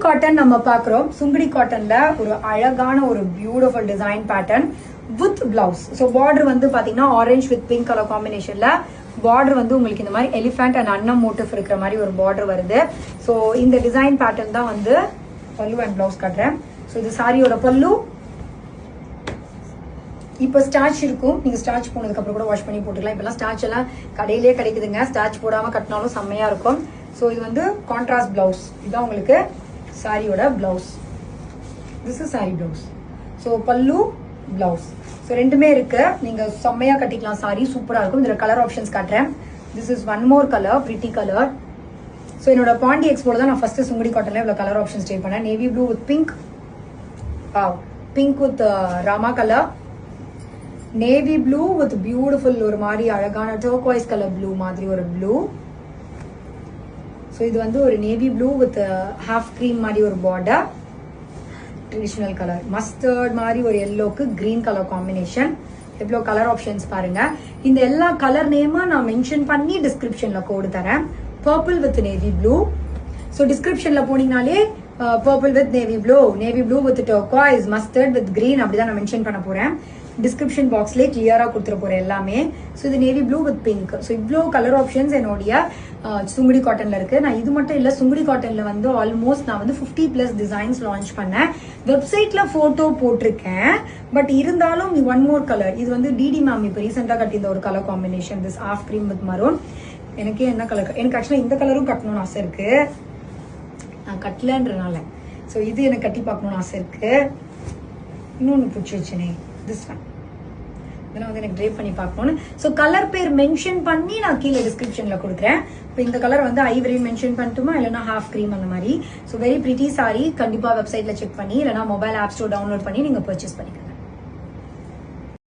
Cotton நம்ம பாக்குறோம். சுங்குடி காட்டன்ல ஒரு அழகான ஒரு beautiful design pattern with blouse. So border வந்து பாத்தீங்கன்னா ஆரஞ்ச் வித் பிங்க் கலர் காம்பினேஷன்ல பார்டர் வந்து உங்களுக்கு இந்த மாதிரி எலிஃபென்ட் அண்ட் அன்னம் மோட்டிவ் இருக்கிற மாதிரி ஒரு பார்டர் வருது. ஸோ இந்த டிசைன் பேட்டர்ன் தான் வந்து பல்லு அண்ட் பிளவுஸ் காட்டுறேன். ஸோ இது சாரியோட பல்லு. இப்போ ஸ்டாச் இருக்கும், நீங்க ஸ்டாச் போனதுக்கு அப்புறம் கூட வாஷ் பண்ணி போட்டுக்கலாம். இப்பெல்லாம் ஸ்டாச் எல்லாம் கடையிலேயே கிடைக்குதுங்க, ஸ்டாச் போடாம கட்டினாலும் செம்மையா இருக்கும். ஸோ இது வந்து கான்ட்ராஸ்ட் பிளவுஸ். இதுதான் உங்களுக்கு சாரியோட blouse. This is sorry blouse. So பல்லு பிளவுஸ் ஸோ ரெண்டுமே இருக்கு. நீங்க செம்மையா கட்டிக்கலாம், சாரி சூப்பரா இருக்கும். இதுல கலர் ஆப்ஷன்ஸ் காட்டுறேன். This is one more colour, pretty colour. So என்னோட பாண்டி எக்ஸ்போல தான் நான் ஃபர்ஸ்ட் சுங்குடி காட்டன்ல இவ்வளவு கலர் ஆப்ஷன்ஸ் ட்ரை பண்ணேன். Navy blue with pink, pink with Rama colour, navy blue with beautiful ஒரு மாதிரி அழகான டர்க்வைஸ் கலர் ப்ளூ மாதிரி ஒரு ப்ளூ. ஸோ இது வந்து ஒரு navy blue with half cream மாதிரி ஒரு பார்டர், ட்ரெடிஷனல் கலர், மஸ்டர்ட் மாதிரி ஒரு எல்லோக்கு கிரீன் கலர் காம்பினேஷன். எவ்வளோ கலர் ஆப்ஷன்ஸ் பாருங்க. இந்த எல்லா கலர் நேமும் நான் மென்ஷன் பண்ணி டிஸ்கிரிப்ஷன்ல கோடு தரேன். Purple with navy blue. So டிஸ்கிரிப்ஷன்ல போனீங்கனாலே purple with navy blue with turquoise, mustard with green அப்படிதான் நான் மென்ஷன் பண்ண போறேன். டிஸ்கிரிப்ஷன் பாக்ஸ்லேயே கிளியரா கொடுத்துட போறேன் எல்லாமே. ஸோ இது navy blue with pink. So இவ்வளோ கலர் ஆப்ஷன்ஸ் என்னுடைய சுங்குடி காட்டன்ல இருக்கு. நான் இது மட்டும் இல்ல, சுங்குடி காட்டன்ல வந்து ஆல்மோஸ்ட் நான் வந்து 50+ டிசைன்ஸ் லான்ச் பண்ணேன். வெப்சைட்ல போட்டோ போட்டிருக்கேன், பட் இருந்தாலும் ஒன் மோர் கலர். இது வந்து டிடி மேம் இப்போ ரீசெண்டா கட்டியிருந்த ஒரு colour combination, this off cream with maroon. எனக்கே என்ன கலர், எனக்கு ஆக்சுவலா இந்த கலரும் கட்டணும்னு ஆசை இருக்கு, நான் கட்டலன்றனால. ஸோ இது எனக்கு கட்டி பார்க்கணும்னு ஆசை இருக்கு. இன்னொன்று பிடிச்சி வச்சேனே, திஸ் ஒன், இதெல்லாம் வந்து எனக்கு ட்ரை பண்ணி பார்க்கணும். ஸோ கலர் பேர் மென்ஷன் பண்ணி நான் கீழே டிஸ்கிரிப்ஷன்ல கொடுக்குறேன். இப்போ இந்த கலர் வந்து ஐவரி மென்ஷன் பண்ணட்டுமா, இல்லைனா ஹாஃப் கிரீம் அந்த மாதிரி. So very pretty sorry. கண்டிப்பா வெப்சைட்ல செக் பண்ணி இல்லைனா மொபைல் ஆப் ஸ்டோர் டவுன்லோட் பண்ணி நீங்க பர்ச்சேஸ் பண்ணிக்கோங்க.